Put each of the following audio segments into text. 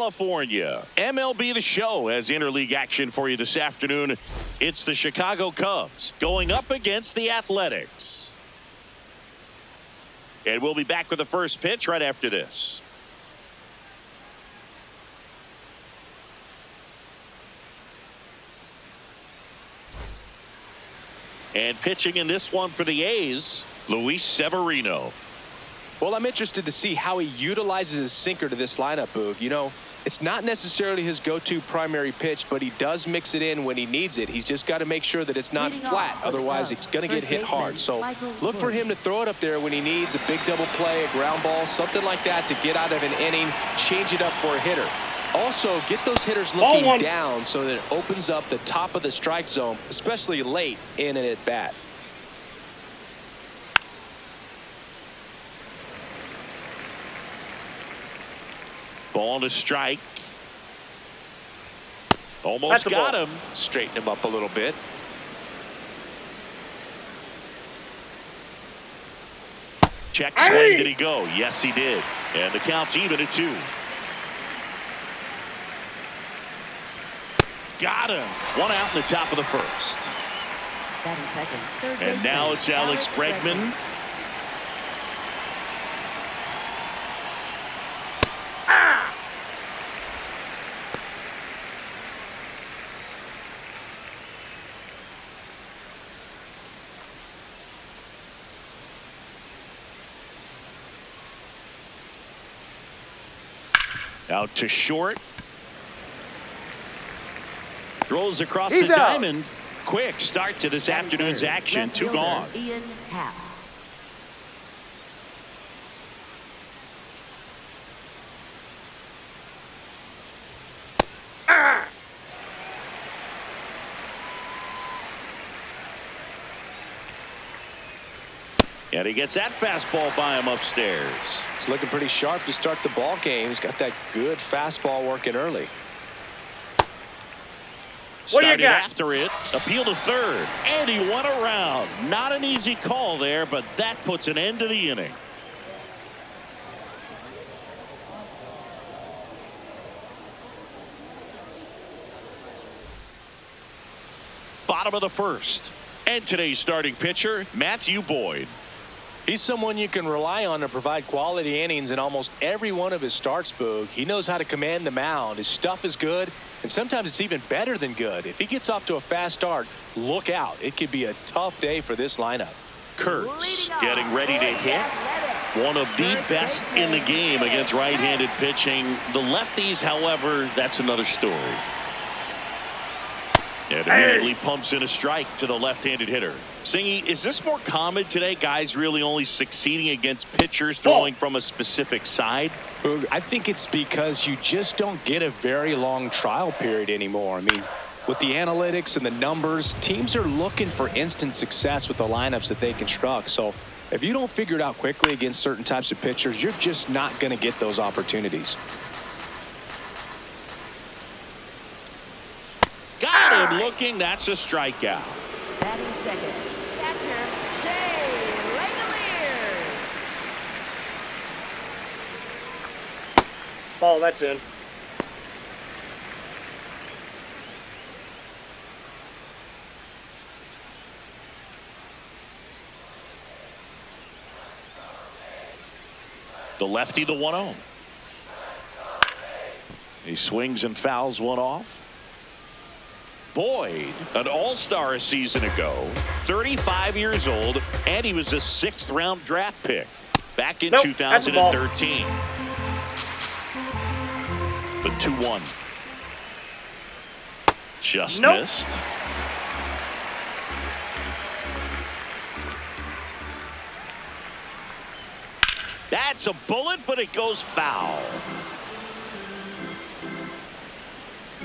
California. MLB The Show has interleague action for you this afternoon. It's the Chicago Cubs going up against the Athletics. And we'll be back with the first pitch right after this. And pitching in this one for the A's, Luis Severino. Well, I'm interested to see how he utilizes his sinker to this lineup, Boog. You know, it's not necessarily his go-to primary pitch, but he does mix it in when he needs it. He's just got to make sure that it's not flat. Otherwise, it's going to get hit hard. So look for him to throw it up there when he needs a big double play, a ground ball, something like that to get out of an inning, change it up for a hitter. Also, get those hitters looking down so that it opens up the top of the strike zone, especially late in an at-bat. Ball to strike. Almost got him. Straighten him up a little bit. Check swing. Did he go? Yes, he did. And the count's even at 2. Got him. 1 out in the top of the first. And now it's Alex Bregman. Out to short. Throws across the diamond. Quick start to this afternoon's action. 2 gone. And he gets that fastball by him upstairs. He's looking pretty sharp to start the ball game. He's got that good fastball working early. Started after it. Appeal to third. And he went around. Not an easy call there, but that puts an end to the inning. Bottom of the first. And today's starting pitcher, Matthew Boyd. He's someone you can rely on to provide quality innings in almost every one of his starts, Boog. He knows how to command the mound. His stuff is good, and sometimes it's even better than good. If he gets off to a fast start, look out. It could be a tough day for this lineup. Kurtz getting ready to hit. One of the best in the game against right-handed pitching. The lefties, however, that's another story. And immediately pumps in a strike to the left-handed hitter. Singy, is this more common today? Guys really only succeeding against pitchers throwing from a specific side? I think it's because you just don't get a very long trial period anymore. I mean, with the analytics and the numbers, teams are looking for instant success with the lineups that they construct. So if you don't figure it out quickly against certain types of pitchers, you're just not going to get those opportunities. Got him looking. That's a strikeout. Batting second, catcher Shea Langoliers. Ball, that's in. The lefty, the 1-0. He swings and fouls one off. Boyd, an all-star a season ago, 35 years old, and he was a 6th-round draft pick back in 2013. The 2-1. Just missed. That's a bullet, but it goes foul.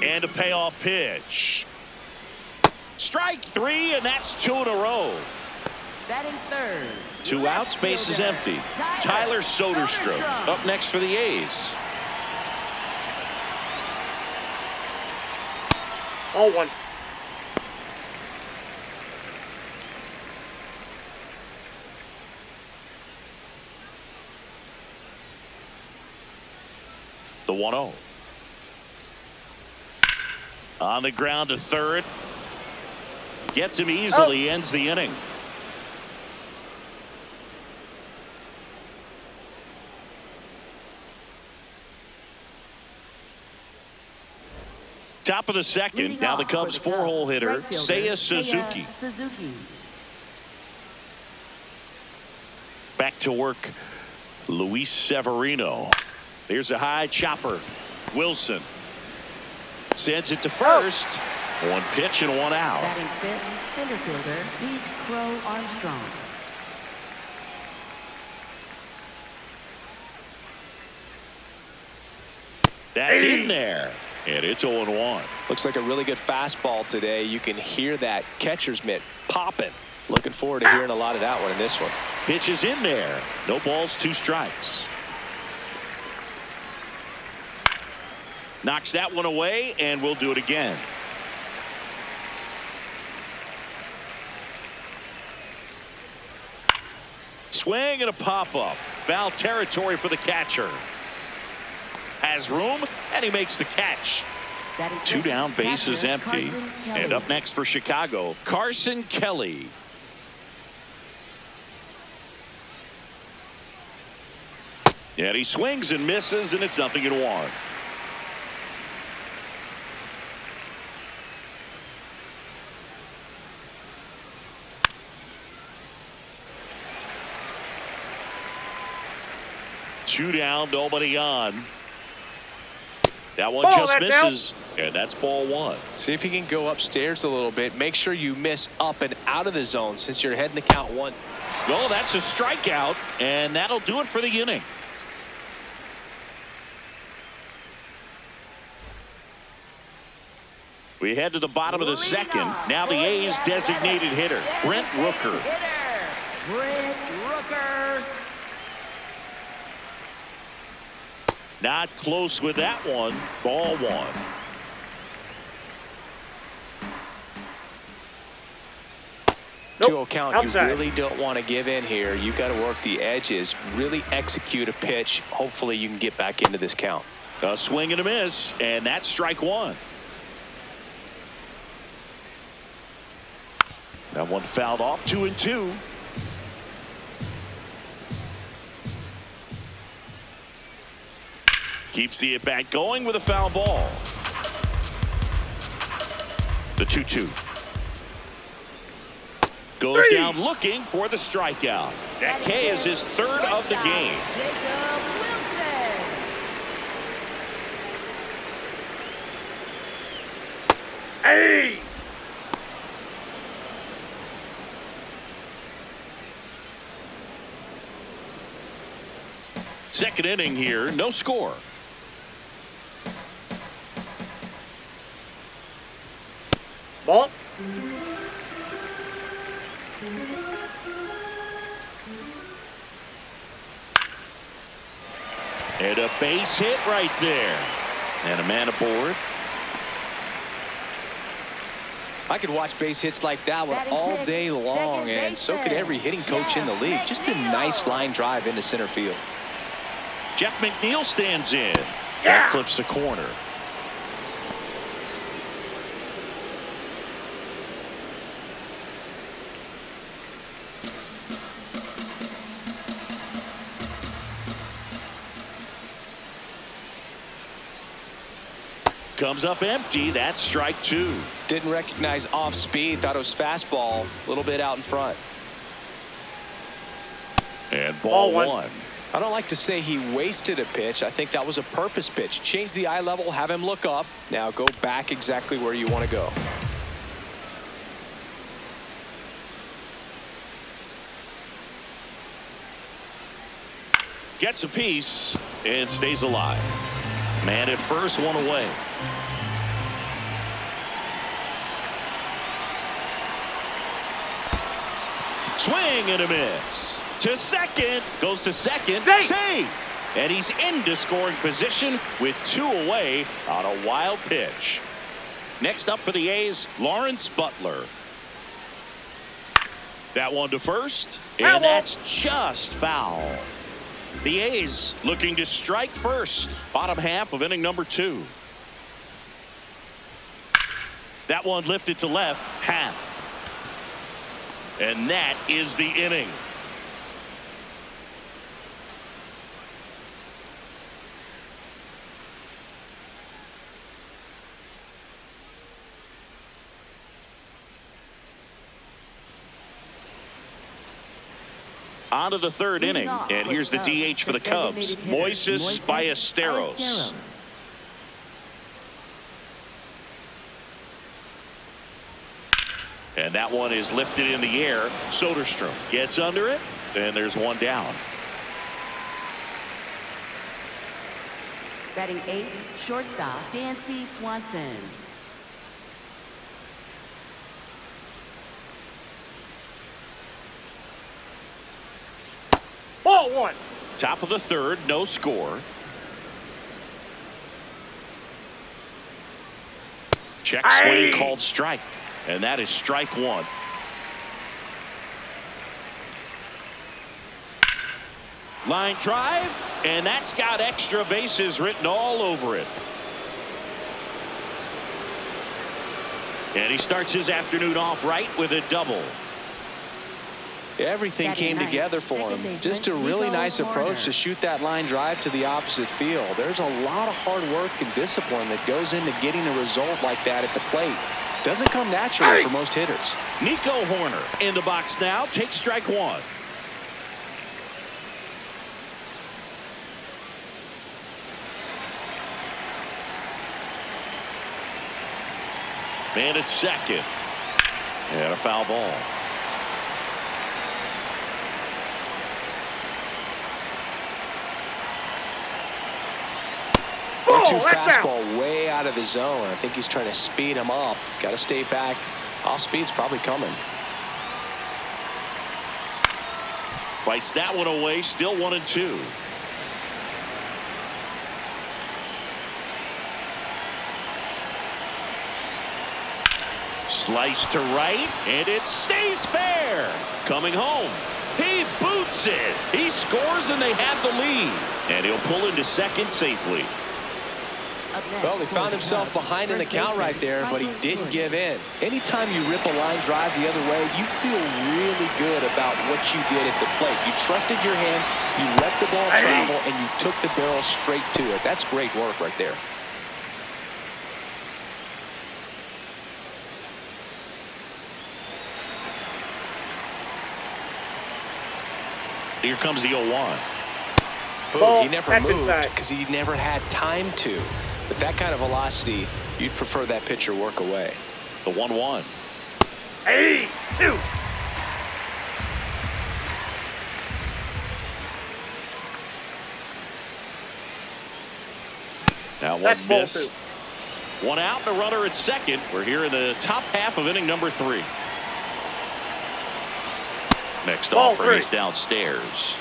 And a payoff pitch. Strike 3, and that's 2 in a row. Batting third. 2 outs, base is empty. Tyler Soderstrom up next for the A's. 0-1. The 1-0. On the ground to third. Gets him easily, ends the inning. Top of the second. Leading Now the off Cubs for the four-hole Cubs, hitter, right fielder, Seiya Suzuki. Suzuki. Back to work, Luis Severino. There's a high chopper. Wilson sends it to first. One pitch and one out. Batting fifth, center fielder, Pete Crow Armstrong. That's in there. And it's 0-1. Looks like a really good fastball today. You can hear that catcher's mitt popping. Looking forward to hearing a lot of that one in this one. Pitch is in there. No balls, 2 strikes. Knocks that one away, and we'll do it again. Swing and a pop-up. Foul territory for the catcher. Has room, and he makes the catch. Batting 2 down, sixth, base is catcher, empty. Carson Kelly. And up next for Chicago, Carson Kelly. And he swings and misses, and it's 0-1. Two down, nobody on. That one just misses, and that's ball 1. See if you can go upstairs a little bit. Make sure you miss up and out of the zone since you're heading to count 1. Well, that's a strikeout, and that'll do it for the inning. We head to the bottom of the second. Now the A's designated hitter, Brent Rooker. Brent Rooker. Not close with that one. Ball 1. Nope. 2-0 count. You really don't want to give in here. You got to work the edges, really execute a pitch. Hopefully you can get back into this count. A swing and a miss, and that's strike 1. That one fouled off. 2-2. Keeps the at-bat going with a foul ball. The 2-2. Goes down looking for the strikeout. That K is his 3rd of the game. Jacob Wilson. Hey! Second inning here, no score. Ball. And a base hit right there. And a man aboard. I could watch base hits like that one all day long, and so could every hitting coach in the league. Just a nice line drive into center field. Jeff McNeil stands in. That clips the corner. Comes up empty. That's strike 2. Didn't recognize off speed. Thought it was fastball. A little bit out in front. And ball 1. I don't like to say he wasted a pitch. I think that was a purpose pitch. Change the eye level, have him look up. Now go back exactly where you want to go. Gets a piece and stays alive. Man at first, one away. Swing and a miss. To second. Goes to second. Save. And he's into scoring position with 2 away on a wild pitch. Next up for the A's, Lawrence Butler. That one to first. And that's just foul. The A's looking to strike first. Bottom half of inning number 2. That one lifted to left. Half. And that is the inning. On to the third inning, and here's the DH for the Cubs, Moises Ballesteros. And that one is lifted in the air. Soderstrom gets under it, and there's one down. Batting 8th, shortstop Dansby Swanson. Ball one. Top of the third, no score. Check swing called strike. And that is strike one. Line drive, and that's got extra bases written all over it. And he starts his afternoon off right with a double. Everything came together for him. Just a really nice approach to shoot that line drive to the opposite field. There's a lot of hard work and discipline that goes into getting a result like that at the plate. Doesn't come naturally for most hitters. Nico Horner in the box now. Takes strike one. Man at second. And a foul ball. Fastball way out of the zone. I think he's trying to speed him up. Got to stay back. Off speed's probably coming. Fights that one away. Still 1-2. Slice to right, and it stays fair. Coming home. He boots it. He scores, and they have the lead. And he'll pull into second safely. Well, he found himself behind in the count right there, but he didn't give in. Anytime you rip a line drive the other way, you feel really good about what you did at the plate. You trusted your hands, you let the ball travel, and you took the barrel straight to it. That's great work right there. Here comes the 0-1. Oh, he never moved because he never had time to. But that kind of velocity, you'd prefer that pitcher work away. The 1-1. 2. Now one missed. One out, the runner at second. We're here in the top half of inning number 3. Next offer is downstairs.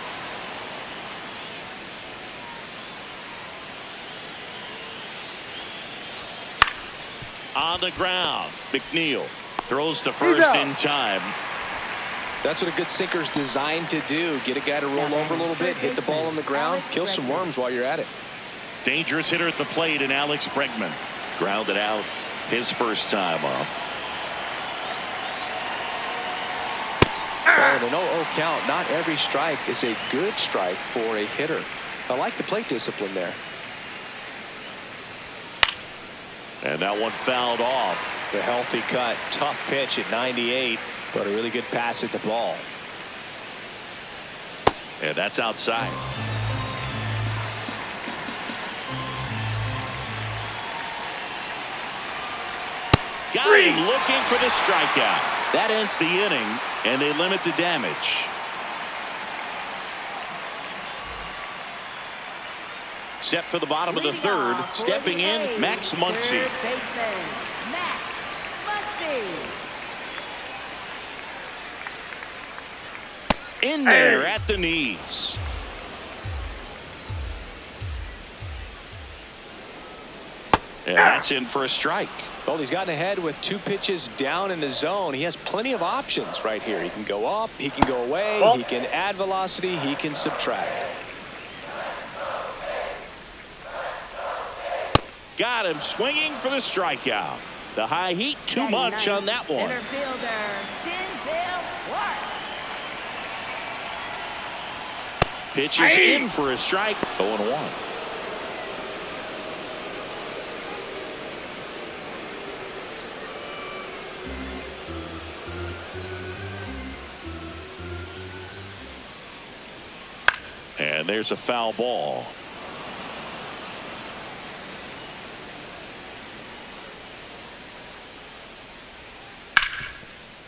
On the ground, McNeil throws to first in time. That's what a good sinker's designed to do. Get a guy to roll over a little bit, hit the ball on the ground, kill some worms while you're at it. Dangerous hitter at the plate, and Alex Bregman grounded out his first time up. Oh, the 0-0 count. Not every strike is a good strike for a hitter. I like the plate discipline there. And that one fouled off. The healthy cut. Tough pitch at 98, but a really good pass at the ball. And that's outside. Got him looking for the strikeout. That ends the inning, and they limit the damage. Set for the bottom of the third. Stepping in, Max Muncy. In there at the knees. And that's in for a strike. Well, he's gotten ahead with 2 pitches down in the zone. He has plenty of options right here. He can go up, he can go away, he can add velocity, he can subtract. Got him swinging for the strikeout. The high heat, too much on that one. Center fielder, Denzel Clark. Pitch is in for a strike. 0-1. And there's a foul ball.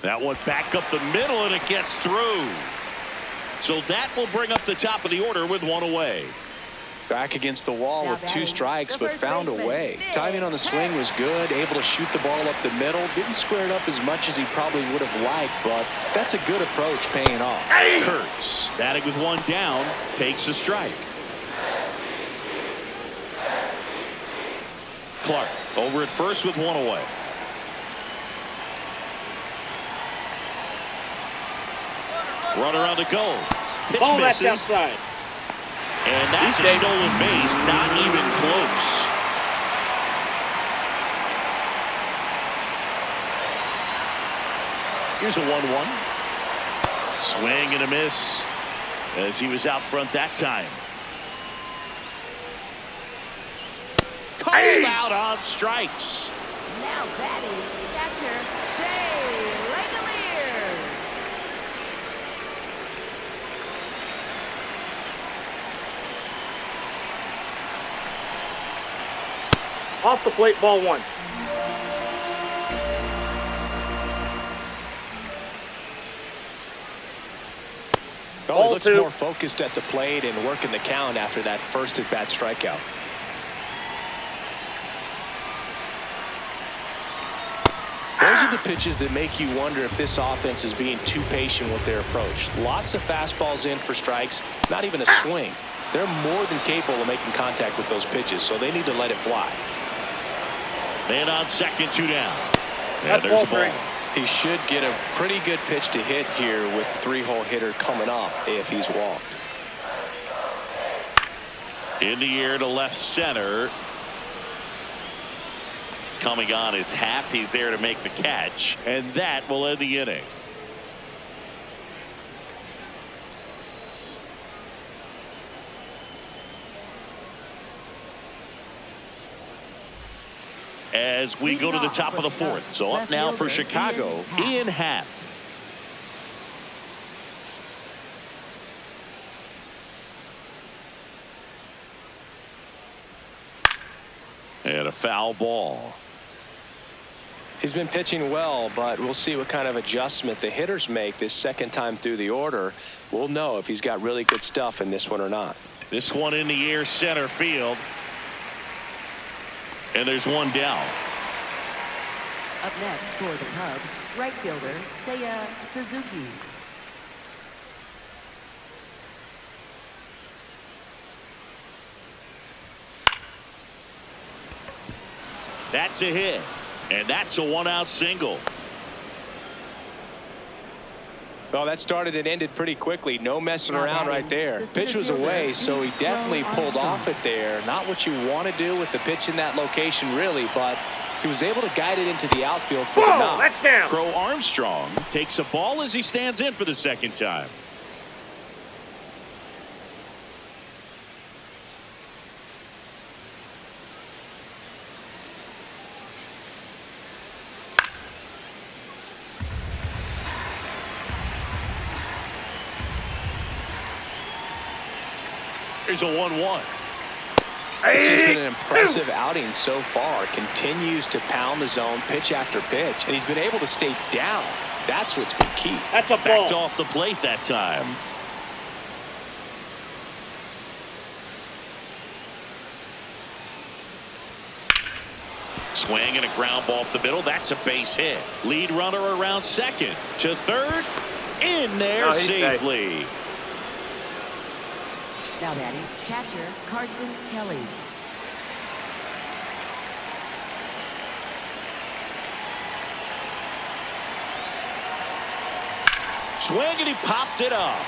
That one back up the middle, and it gets through. So that will bring up the top of the order with one away. Back against the wall with 2 strikes, but found a way. Timing on the swing was good, able to shoot the ball up the middle. Didn't square it up as much as he probably would have liked, but that's a good approach, paying off. Kurtz, batting with 1 down, takes a strike. Clark over at first with 1 away. Runner on the go. Pitch Ball back misses. outside. And that's a stolen base, not even close. Here's a 1-1. Swing and a miss as he was out front that time. Called out on strikes. Now batting, catcher, Shea Langolier. Off the plate, ball 1. Oh, he looks 2. more focused at the plate and working the count after that first at-bat strikeout. Those are the pitches that make you wonder if this offense is being too patient with their approach. Lots of fastballs in for strikes, not even a swing. They're more than capable of making contact with those pitches, so they need to let it fly. Man on second, 2 down. And That's there's ball the ball. 3. He should get a pretty good pitch to hit here with the 3-hole hitter coming up if he's walked. In the air to left center. Coming on is Happ. He's there to make the catch, and that will end the inning. As we go to the top of the 4th. So up now for Chicago, Ian Happ. And a foul ball. He's been pitching well, but we'll see what kind of adjustment the hitters make this second time through the order. We'll know if he's got really good stuff in this one or not. This one in the air center field. And there's 1 down. Up next for the Cubs, right fielder, Seiya Suzuki. That's a hit. And that's a 1-out single. Well, that started and ended pretty quickly. No messing around right there. Pitch was away, so he definitely pulled off it there. Not what you want to do with the pitch in that location, really, but he was able to guide it into the outfield for the knock. That's down. Crow Armstrong takes a ball as he stands in for the second time. Here's a 1-1. It's just been an impressive outing so far. Continues to pound the zone pitch after pitch, and he's been able to stay down. That's what's been key. That's a ball. Backed off the plate that time. Swing and a ground ball up the middle. That's a base hit. Lead runner around second to third. In there safely. Now batting, catcher, Carson Kelly. Swing and he popped it up.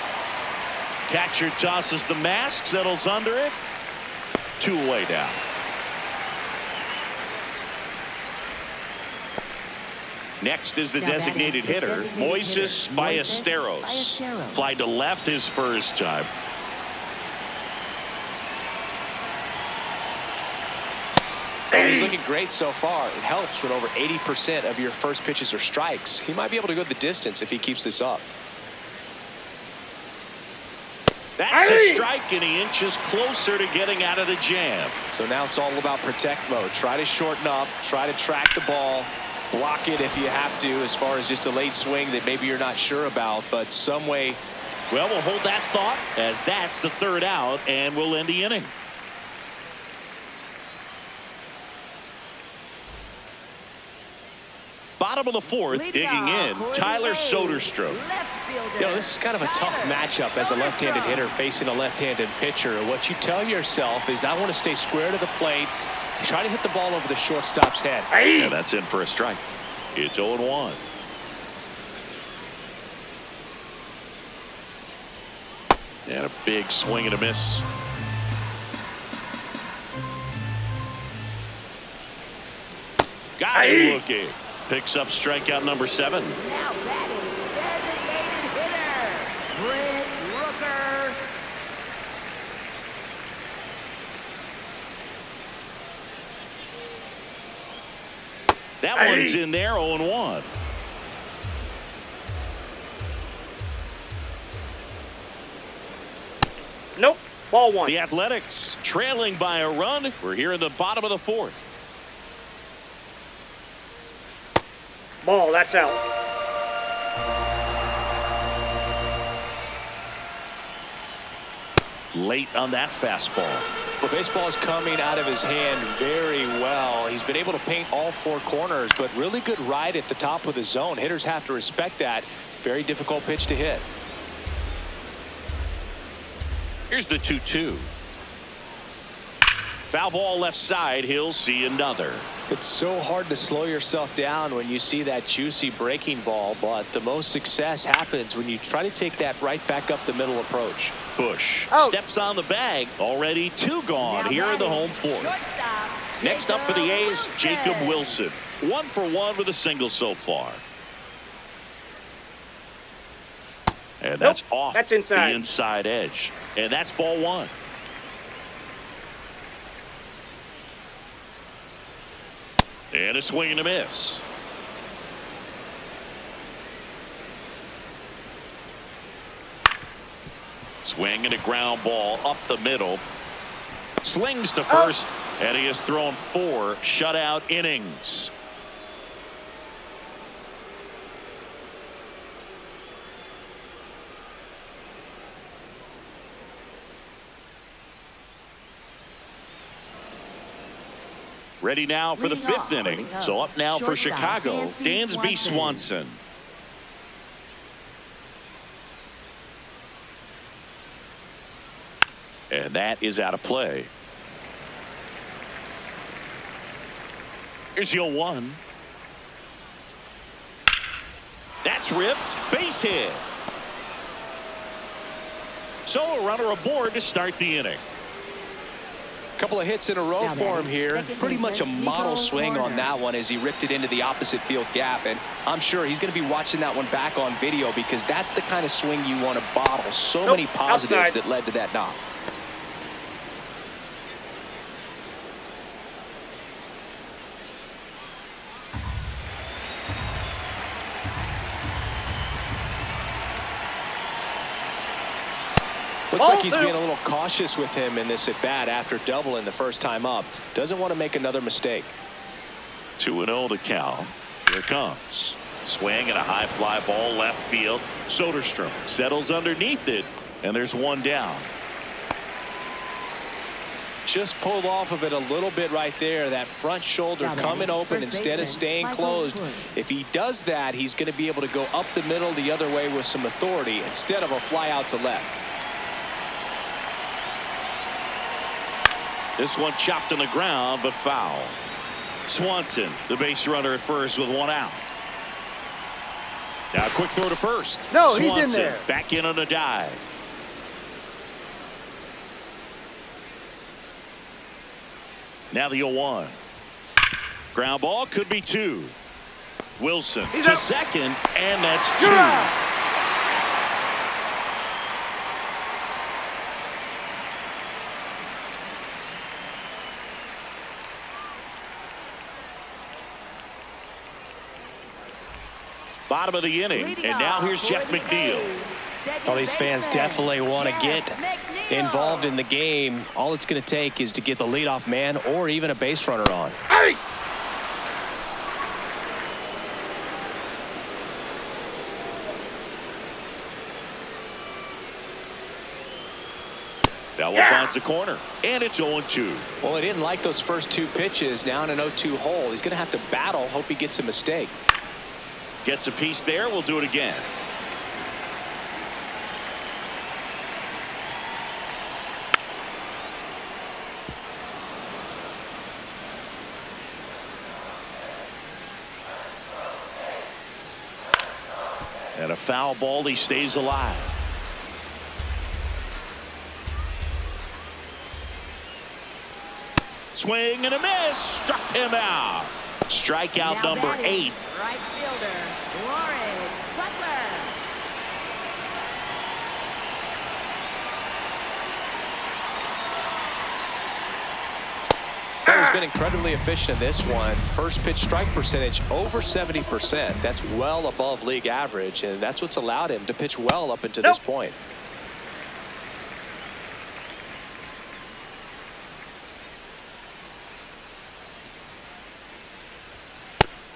Catcher tosses the mask, settles under it. 2 away down. Next is the Now batting, designated the hitter, designated Moises hitter, Moises Ballesteros. Ballesteros. Fly to left his first time. Oh, he's looking great so far. It helps when over 80% of your first pitches are strikes. He might be able to go the distance if he keeps this up. That's a strike, and he inches closer to getting out of the jam. So now it's all about protect mode. Try to shorten up, try to track the ball, block it if you have to, as far as just a late swing that maybe you're not sure about, but some way. Well, we'll hold that thought as that's the third out, and we'll end the inning. Bottom of the fourth, digging in, Tyler Soderstrom. You know, this is kind of a tough matchup as a left-handed hitter facing a left-handed pitcher. What you tell yourself is I want to stay square to the plate, try to hit the ball over the shortstop's head. And that's in for a strike. It's 0-1. And a big swing and a miss. Got him looking. Picks up strikeout number 7. Now batting, designated hitter, Brent Rooker. That one's in there, 0-1. Nope. Ball 1. The Athletics trailing by a run. We're here in the bottom of the fourth. Ball. That's out. Late on that fastball. The baseball is coming out of his hand very well. He's been able to paint all 4 corners, but really good ride at the top of the zone. Hitters have to respect that. Very difficult pitch to hit. Here's the 2-2. Foul ball left side. He'll see another. It's so hard to slow yourself down when you see that juicy breaking ball, but the most success happens when you try to take that right back up the middle approach. Bush steps on the bag. Already 2 gone here in the home fourth. Next up for the A's, Jacob Wilson. 1 for 1 with a single so far. And that's off That's inside. the inside edge. And that's ball 1. And a swing and a miss. Swing and a ground ball up the middle. Slings to first, and he has thrown 4 shutout innings. Ready now for the 5th inning. So up now for Chicago, Dansby Swanson. And that is out of play. Here's the 0-1. That's ripped. Base hit. So a runner aboard to start the inning. Couple of hits in a row for him here. Pretty much a model swing on that one as he ripped it into the opposite field gap. And I'm sure he's going to be watching that one back on video because that's the kind of swing you want to bottle. So many positives that led to that knock. Looks like he's being a little cautious with him in this at bat after doubling the first time up. Doesn't want to make another mistake. 2-0 to count. Here it comes. Swing and a high fly ball left field. Soderstrom settles underneath it, and there's 1 down. Just pulled off of it a little bit right there. That front shoulder coming open instead of staying closed. If he does that, he's going to be able to go up the middle the other way with some authority instead of a fly out to left. This one chopped on the ground, but foul. Swanson, the base runner at first with 1 out. Now a quick throw to first. No, Swanson he's in there. back in on a dive. Now the 0-1. Ground ball could be 2. Wilson He's to out. second, and that's two. Bottom of the inning, and now here's Jeff McNeil. Well, these fans definitely want to get involved in the game. All it's going to take is to get the leadoff man or even a base runner on. Hey! That one finds the corner, and it's 0-2. Well, he didn't like those first two pitches. Now in an 0-2 hole, he's going to have to battle. Hope he gets a mistake. Gets a piece there. We'll do it again. And a foul ball. He stays alive. Swing and a miss. Struck him out. Strikeout Now number batting, 8. Right fielder, Lawrence Butler. Well, he's been incredibly efficient in this one. First pitch strike percentage over 70%. That's well above league average, and that's what's allowed him to pitch well up until this point.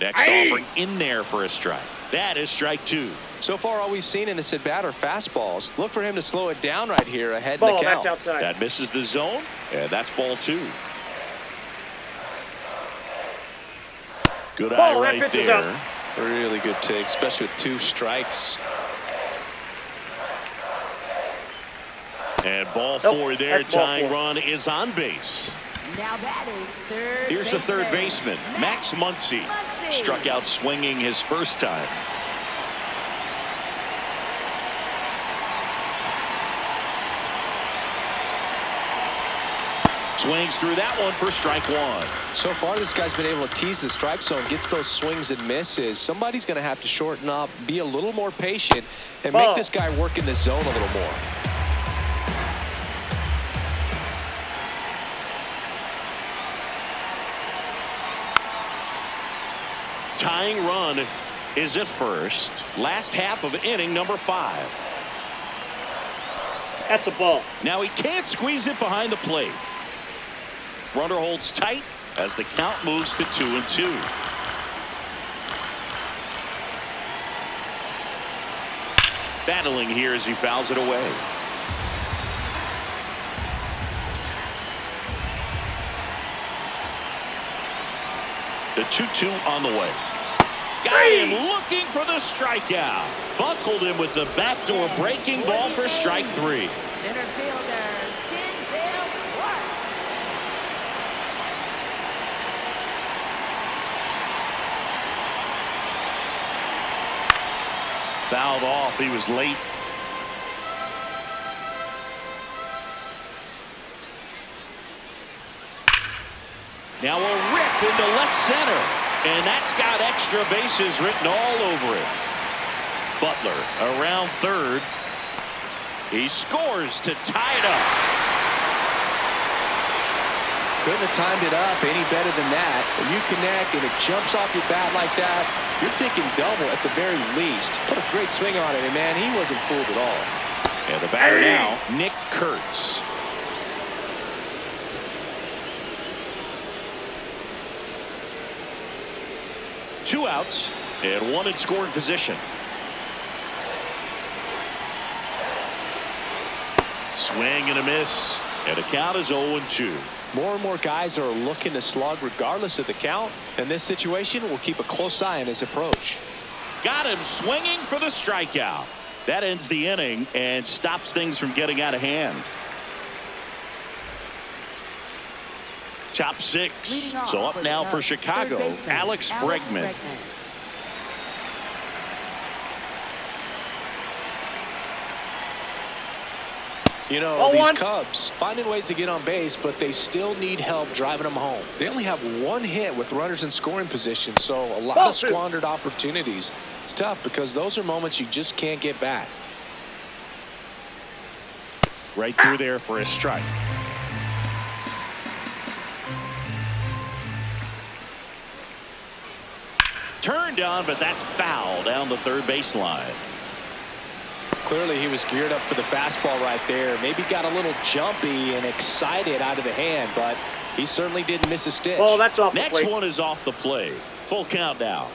Next offering in there for a strike. That is strike 2. So far, all we've seen in this at-bat are fastballs. Look for him to slow it down right here ahead in Ball, the count. that's outside. That misses the zone, and that's ball 2. Good eye Ball, that right pitch is there. out. Really good take, especially with 2 strikes. And ball 4 there. that's ball Tying 4. run is on base. Now batting, third Here's the third baseman, Max Muncy. Muncy. Struck out swinging his first time. Swings through that one for strike 1. So far, this guy's been able to tease the strike zone, gets those swings and misses. Somebody's going to have to shorten up, be a little more patient, and Ball. make this guy work in the zone a little more. Tying run is at first. Last half of inning number 5. That's a ball. Now he can't squeeze it behind the plate. Runner holds tight as the count moves to 2-2. Battling here as he fouls it away. The 2-2 on the way. Got him looking for the strikeout. Buckled him with the backdoor breaking ball for strike 3. Center fielder, Denzel Ward. Fouled off. He was late. Now a rip into left center. And that's got extra bases written all over it. Butler around third. He scores to tie it up. Couldn't have timed it up any better than that. When you connect and it jumps off your bat like that, you're thinking double at the very least. Put a great swing on it, and man, he wasn't fooled at all. And the batter now, Nick Kurtz. Two outs and one in scoring position. Swing and a miss, and the count is 0-2. More and more guys are looking to slug regardless of the count. In this situation, we'll keep a close eye on his approach. Got him swinging for the strikeout. That ends the inning and stops things from getting out of hand. Top 6. Leading off So up with now the for third Chicago, baseman, Alex Bregman. You know, Ball these one. Cubs finding ways to get on base, but they still need help driving them home. They only have one hit with runners in scoring position, so a lot Ball of two. squandered opportunities. It's tough because those are moments you just can't get back. Right through there for a strike. Turned on, but that's foul down the third baseline. Clearly he was geared up for the fastball right there. Maybe got a little jumpy and excited out of the hand, but he certainly didn't miss a stitch. Ball, that's off the Next plate. one is off the play. Full count now.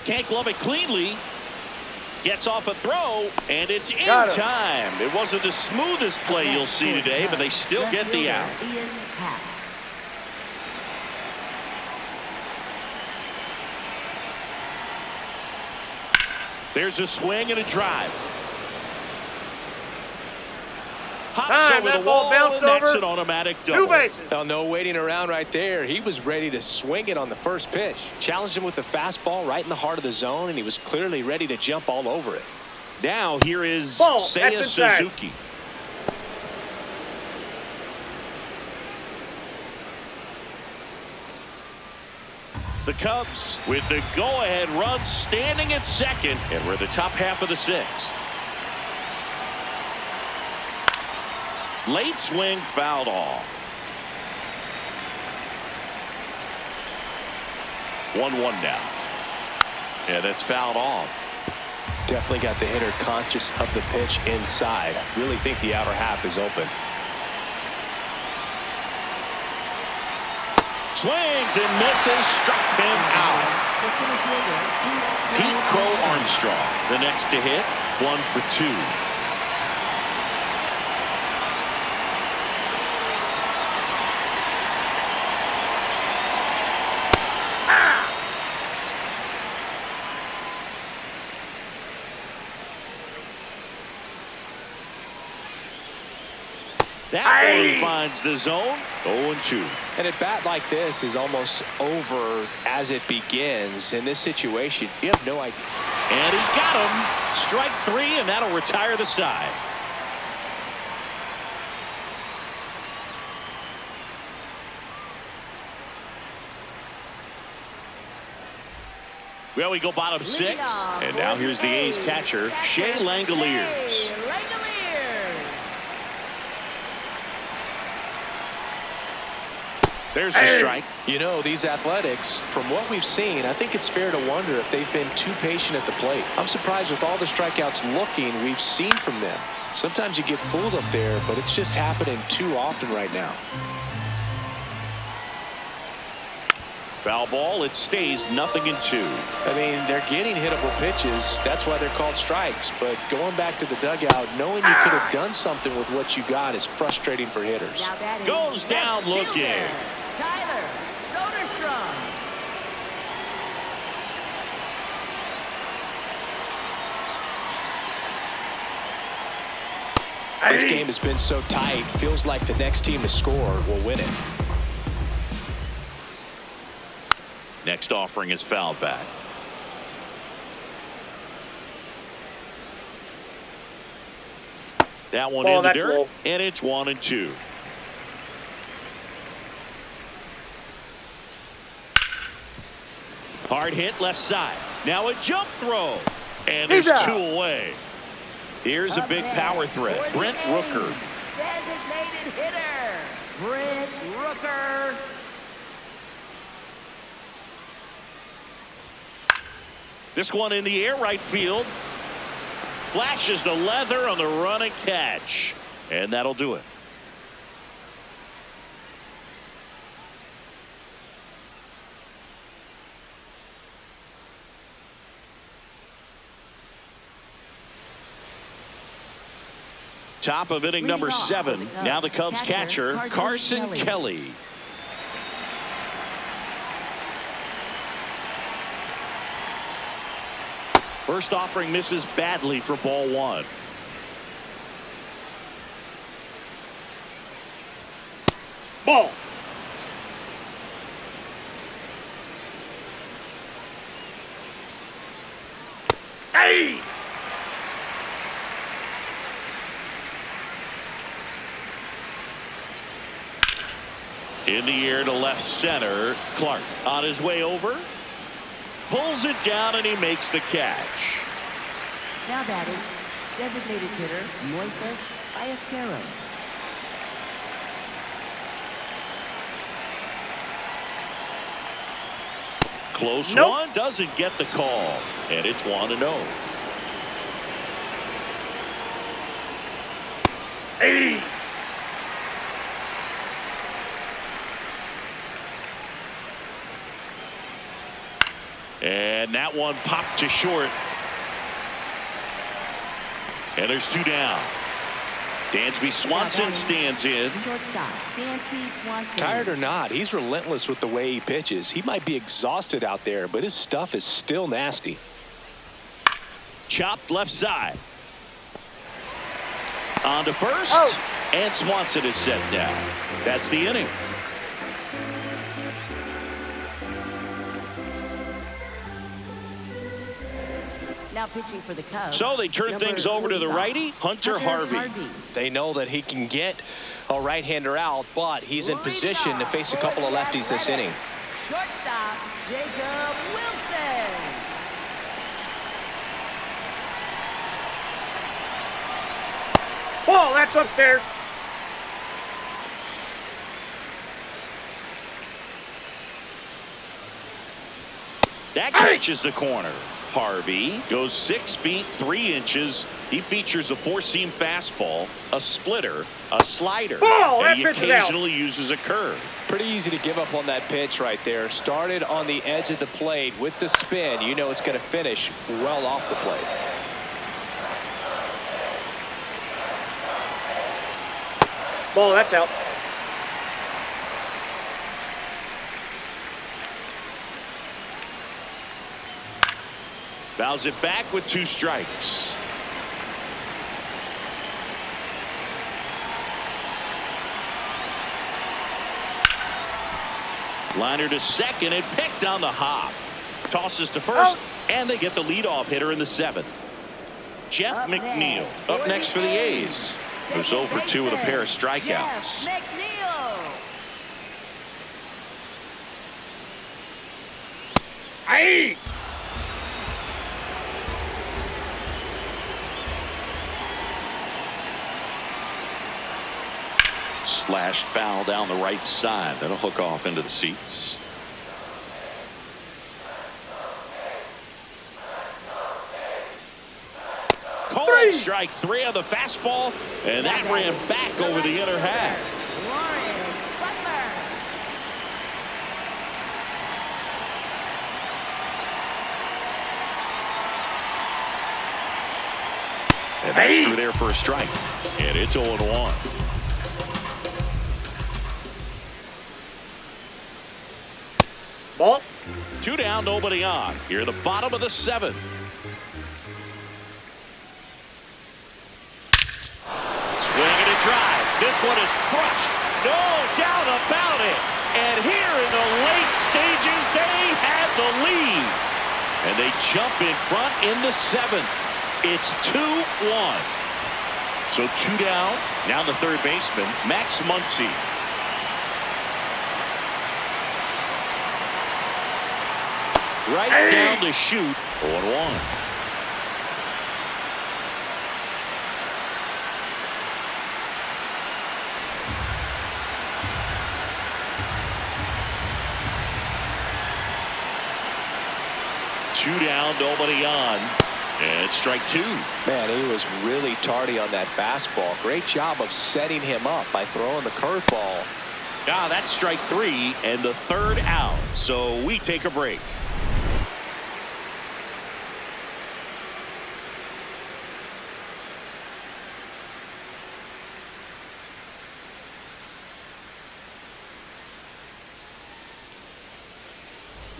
Can't glove it cleanly. Gets off a throw, and it's in Got him. time. It wasn't the smoothest play you'll see today, but they still Left get the fielder, out. Ian Happ. There's a swing and a drive. Hops Time, over that the ball wall, bounced and that's over. an automatic Two double. bases. Well, no waiting around right there. He was ready to swing it on the first pitch. Challenged him with the fastball right in the heart of the zone, and he was clearly ready to jump all over it. Now here is Ball, Seiya that's inside. Suzuki. The Cubs with the go-ahead run standing at second, and we're the top half of the sixth. Late swing fouled off. 1-1 now. Yeah, that's fouled off. Definitely got the hitter conscious of the pitch inside. Really think the outer half is open. Swings and misses, struck him out. Pete Crow Armstrong, the next to hit, 1 for 2. That one finds the zone. 0-2. And a bat like this is almost over as it begins. In this situation, you have no idea. And he got him. Strike 3, and that'll retire the side. Well, we go bottom 6, and now here's the A's catcher, Shea Langoliers. There's the strike. You know, these Athletics, from what we've seen, I think it's fair to wonder if they've been too patient at the plate. I'm surprised with all the strikeouts we've seen from them. Sometimes you get fooled up there, but it's just happening too often right now. Foul ball. It stays 0-2. I mean, they're getting hittable pitches. That's why they're called strikes. But going back to the dugout, knowing you could have done something with what you got is frustrating for hitters. Now that is Goes down left looking. fielder, Tyler Soderstrom. This game has been so tight. Feels like the next team to score will win it. Next offering is fouled back. That one Ball, in the that's dirt, low. and it's 1-2. Hard hit left side. Now a jump throw, and He's there's out. 2 away. Here's a Up big next power for threat. the Brent A's, Rooker. Designated hitter, Brent Rooker. This one in the air right field. Flashes the leather on the run and catch. And that'll do it. Top of inning number Leading off 7. for the Cubs, Now the Cubs catcher, catcher, Carson Carson Kelly. First offering misses badly for ball 1. Ball. Hey! In the air to left center. Clark on his way over. Pulls it down and he makes the catch. Now batting, designated hitter Moises Ballesteros. Close Nope. one, doesn't get the call, and it's 1-0. Hey! And that one popped to short. And there's 2 down. Dansby Swanson stands in. Shortstop, Dansby Swanson. Tired or not, he's relentless with the way he pitches. He might be exhausted out there, but his stuff is still nasty. Chopped left side. On to first. Oh. And Swanson is set down. That's the inning. Now pitching for the Cubs. So they turn number things over to the 45, righty, Hunter Harvey. They know that he can get a right-hander out, but he's in position to face a couple of lefties this inning. Shortstop, Jacob Wilson. Ball, that's up there. That catches the corner. Harvey goes 6 feet 3 inches. He features a 4-seam fastball, a splitter, a slider, Ball, and he that pitch is out. occasionally uses a curve. Pretty easy to give up on that pitch right there. Started on the edge of the plate with the spin. You know it's going to finish well off the plate. Ball, that's out. Fouls it back with 2 strikes. Liner to second and picked on the hop. Tosses to first, and they get the leadoff hitter in the 7th. Jeff Up McNeil next up next for the A's, who's 0 for 2 with a pair of strikeouts. Jeff McNeil. Hey! Slashed foul down the right side. That'll hook off into the seats. Called strike 3 on the fastball, and that ran back over the inner half. Lawrence Butler. And that's through there for a strike. And it's 0-1. Ball. 2 down, nobody on. Here at the bottom of the 7th. Swing and a drive. This one is crushed. No doubt about it. And here in the late stages, they had the lead. And they jump in front in the 7th. It's 2-1. So 2 down. Now the third baseman, Max Muncy. Right down to shoot. 0-1. Two down, nobody on. And it's strike 2. Man, he was really tardy on that fastball. Great job of setting him up by throwing the curveball. Now that's strike 3 and the 3rd out. So we take a break.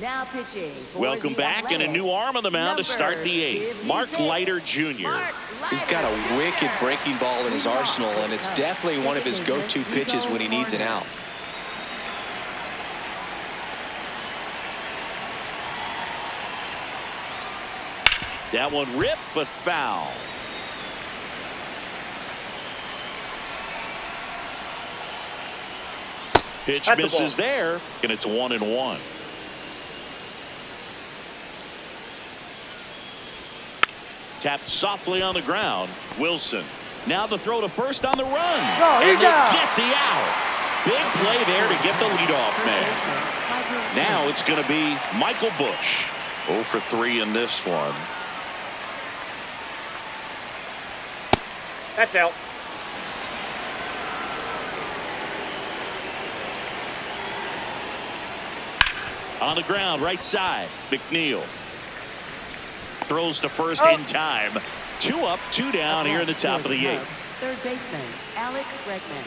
Now pitching. for Welcome the back, and a new arm on the mound to start the 8th. Mark Leiter Jr. He's got a wicked breaking ball in his arsenal, and it's definitely one of his go-to pitches when he needs an out. That one ripped, but foul. Pitch That's a misses ball. there, and it's 1-1. Tapped softly on the ground. Wilson. Now the throw to first on the run. And they get the out. Big play there to get the leadoff man. Now it's going to be Michael Busch. 0 for 3 in this one. That's out. On the ground, right side. McNeil. Throws to first in time. 2 up, 2 down here in the top of the 8th. Third baseman, Alex Bregman.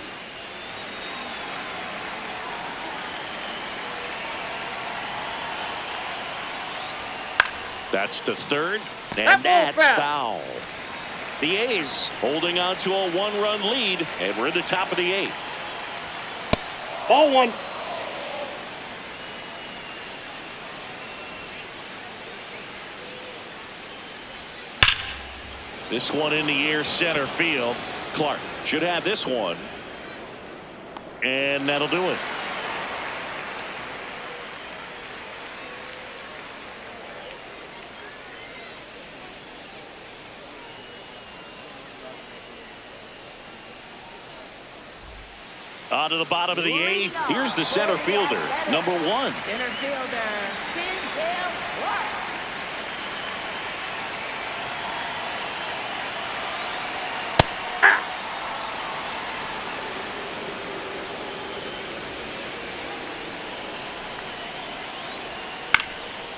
That's to third, and that's foul. The A's holding on to a 1-run lead, and we're in the top of the 8th. Ball 1. This one in the air, center field. Clark should have this one. And that'll do it. On to the bottom of the 8th. Here's the center fielder, number 1. Center fielder, Denzel Clark.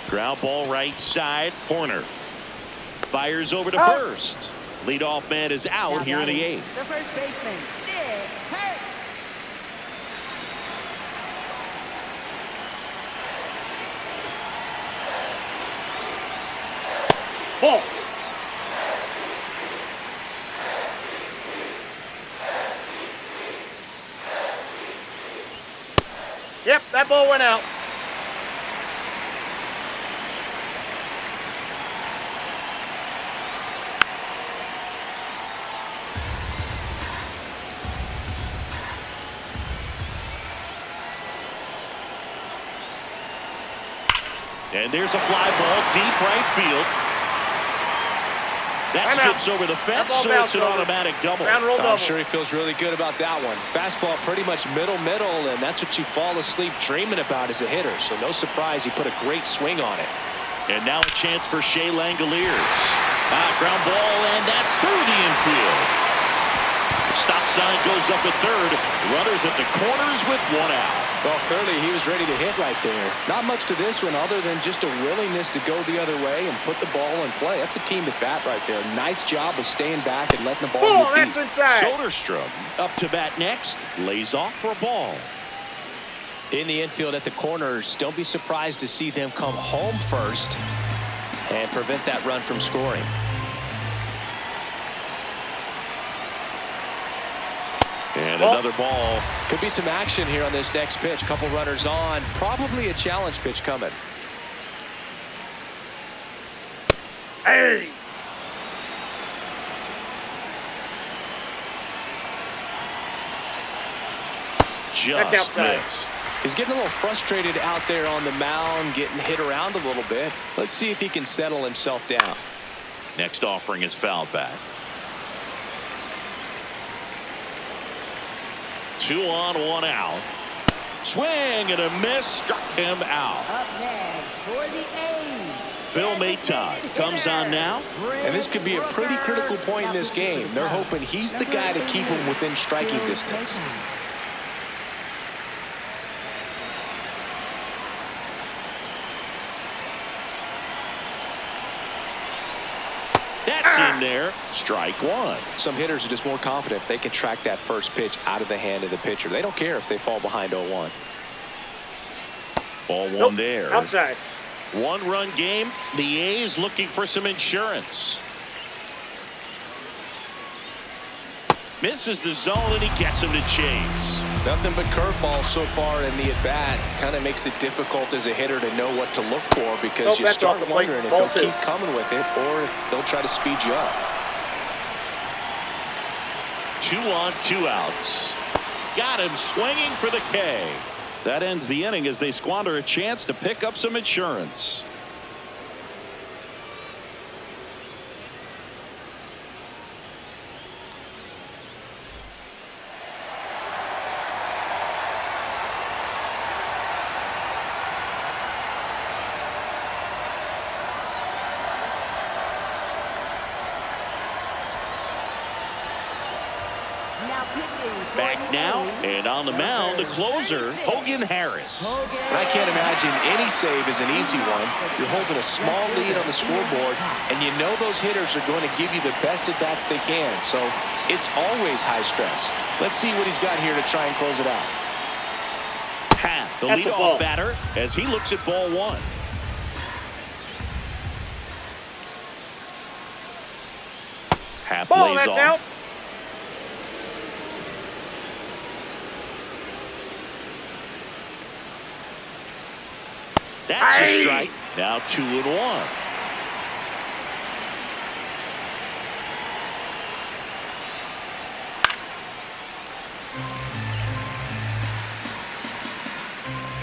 Ground ball right side, corner. Fires over to first. Leadoff man is out here in the 8th. The first baseman, Dick Hurt. Ball. Yep, that ball went out. And there's a fly ball deep right field. That skips over the fence, so it's an automatic double. I'm sure he feels really good about that one. Fastball pretty much middle, and that's what you fall asleep dreaming about as a hitter. So no surprise he put a great swing on it. And now a chance for Shea Langoliers. Ground ball, and that's through the infield. Stop sign goes up at third. Runners at the corners with 1 out. Well, clearly he was ready to hit right there. Not much to this one other than just a willingness to go the other way and put the ball in play. That's a team at bat right there. Nice job of staying back and letting the ball get deep. That's inside. Soderstrom up to bat next. Lays off for a ball. In the infield at the corners, don't be surprised to see them come home first and prevent that run from scoring. And another ball. Could be some action here on this next pitch. Couple runners on. Probably a challenge pitch coming. Hey. Just missed. He's getting a little frustrated out there on the mound, getting hit around a little bit. Let's see if he can settle himself down. Next offering is fouled back. 2 on, 1 out. Swing and a miss, struck him out. Up next for the A's. Phil Maton comes on now. And this could be a pretty critical point in this game. They're hoping he's the guy to keep him within striking distance. That's in there. Strike 1. Some hitters are just more confident if they can track that first pitch out of the hand of the pitcher. They don't care if they fall behind 0-1. Ball 1 there. Outside. 1-run game. The A's looking for some insurance. Misses the zone, and he gets him to chase. Nothing but curveballs so far in the at-bat. Kind of makes it difficult as a hitter to know what to look for because you start wondering if they'll keep coming with it or if they'll try to speed you up. 2 on, 2 outs. Got him swinging for the K. That ends the inning as they squander a chance to pick up some insurance. Back now, and on the mound, the closer, Hogan Harris. And I can't imagine any save is an easy one. You're holding a small lead on the scoreboard, and you know those hitters are going to give you the best at-bats they can. So it's always high stress. Let's see what he's got here to try and close it out. Pat, the leadoff batter, as he looks at ball 1. Pat plays off. Out. That's a strike. Now 2-1.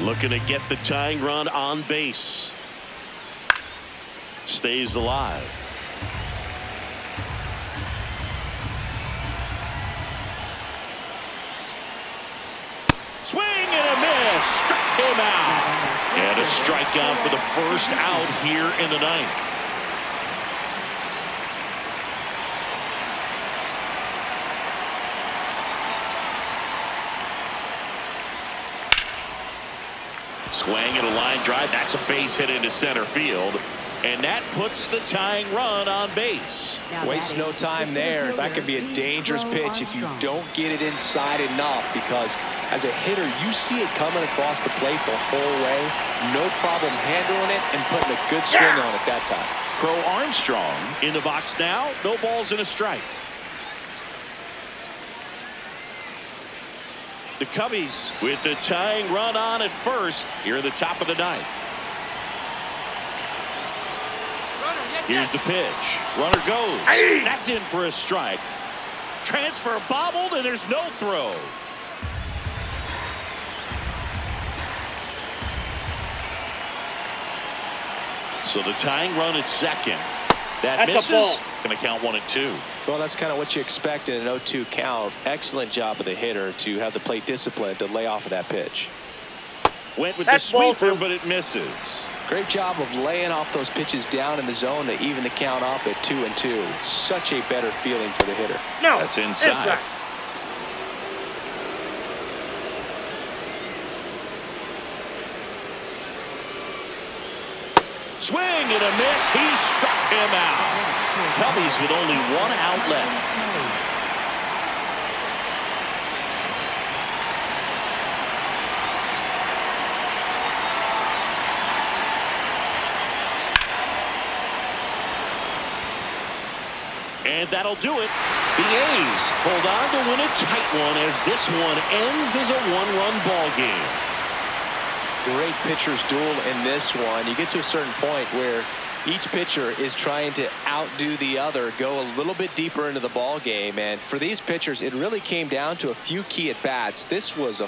Looking to get the tying run on base. Stays alive. Swing and a miss. Struck him out. And a strikeout for the first out here in the ninth. Swing and a line drive. That's a base hit into center field. And that puts the tying run on base. Waste no time there. That could be a dangerous pitch if you don't get it inside enough, because as a hitter, you see it coming across the plate the whole way. No problem handling it and putting a good swing on it that time. Crow Armstrong in the box now. No balls and a strike. The Cubbies with the tying run on at first here at the top of the ninth. Here's the pitch. Runner goes. That's in for a strike. Transfer bobbled, and there's no throw. So the tying run at second. That misses. Going to count 1 and 2. Well, that's kind of what you expect in an 0-2 count. Excellent job of the hitter to have the plate discipline to lay off of that pitch. Went with the sweeper, but it misses. Great job of laying off those pitches down in the zone to even the count up at 2-2. Such a better feeling for the hitter. No, that's inside. Swing and a miss. He struck him out. Cubbies with only 1 out left. And that'll do it. The A's hold on to win a tight one as this one ends as a 1-run ball game. Great pitcher's duel in this one. You get to a certain point where each pitcher is trying to outdo the other, go a little bit deeper into the ball game. And for these pitchers, it really came down to a few key at bats. This was a